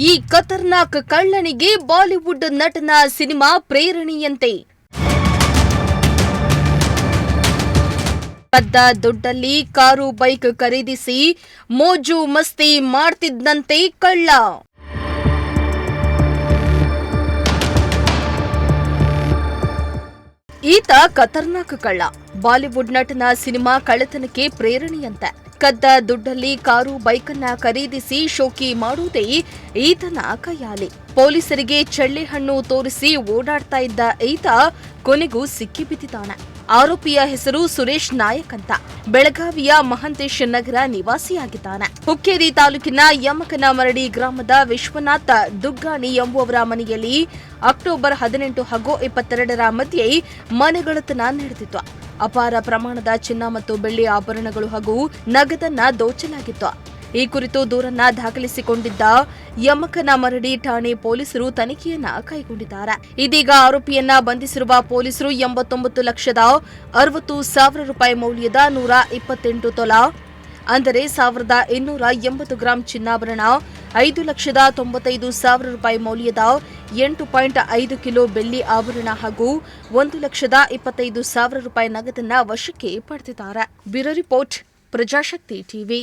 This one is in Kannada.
ಈ ಖತರ್ನಾಕ್ ಕಳ್ಳನಿಗೆ ಬಾಲಿವುಡ್ ನಟನ ಸಿನಿಮಾ ಪ್ರೇರಣೆಯಂತೆ. ಕದ್ದ ದುಡ್ಡಲ್ಲಿ ಕಾರು ಬೈಕ್ ಖರೀದಿಸಿ ಮೋಜು ಮಸ್ತಿ ಮಾಡ್ತಿದ್ದಂತೆ ಕಳ್ಳ. ಈತ ಖತರ್ನಾಕ್ ಕಳ್ಳ. ಬಾಲಿವುಡ್ ನಟನ ಸಿನಿಮಾ ಕಳ್ಳತನಕ್ಕೆ ಪ್ರೇರಣೆಯಂತೆ. ಕದ್ದ ದುಡ್ಡಲ್ಲಿ ಕಾರು ಬೈಕನ್ನ ಖರೀದಿಸಿ ಶೋಕಿ ಮಾಡುವುದೇ ಈತನ ಕೈಯಾಲಿ. ಪೊಲೀಸರಿಗೆ ಚಳ್ಳೆಹಣ್ಣು ತೋರಿಸಿ ಓಡಾಡ್ತಾ ಇದ್ದ ಈತ ಕೊನೆಗೂ ಸಿಕ್ಕಿಬಿದ್ದಿದ್ದಾನೆ. ಆರೋಪಿಯ ಹೆಸರು ಸುರೇಶ್ ನಾಯಕ್ ಅಂತ. ಬೆಳಗಾವಿಯ ಮಹಂತೇಶ್ ನಗರ ನಿವಾಸಿಯಾಗಿದ್ದಾನೆ. ಹುಕ್ಕೇರಿ ತಾಲೂಕಿನ ಯಮಕನಮರಡಿ ಗ್ರಾಮದ ವಿಶ್ವನಾಥ ದುಗ್ಗಾಣಿ ಎಂಬುವವರ ಮನೆಯಲ್ಲಿ ಅಕ್ಟೋಬರ್ 18 ಹಾಗೂ 22ರ ಮಧ್ಯೆ ಮನೆಗಳ್ಳತನ ನಡೆದಿತ್ತು. ಅಪಾರ ಪ್ರಮಾಣದ ಚಿನ್ನ ಮತ್ತು ಬೆಳ್ಳಿ ಆಭರಣಗಳು ಹಾಗೂ ನಗದನ್ನ ದೋಚಲಾಗಿತ್ತು. ಈ ಕುರಿತು ದೂರನ್ನ ದಾಖಲಿಸಿಕೊಂಡಿದ್ದ ಯಮಕನಮರಡಿ ಠಾಣೆ ಪೊಲೀಸರು ತನಿಖೆಯನ್ನ ಕೈಗೊಂಡಿದ್ದಾರೆ. ಇದೀಗ ಆರೋಪಿಯನ್ನ ಬಂಧಿಸಿರುವ ಪೊಲೀಸರು 89,60,000 ರೂಪಾಯಿ ಮೌಲ್ಯದ 128 ತೊಲ ಅಂದರೆ 1,280 ಗ್ರಾಂ ಚಿನ್ನಾಭರಣ, 5,95,000 ರೂಪಾಯಿ ಮೌಲ್ಯದ 8.5 ಕಿಲೋ ಬೆಳ್ಳಿ ಆಭರಣ ಹಾಗೂ 1,25,000 ರೂಪಾಯಿ ನಗದನ್ನ ವಶಕ್ಕೆ ಪಡೆದಿದ್ದಾರೆ. Bureau report, Prajashakti TV.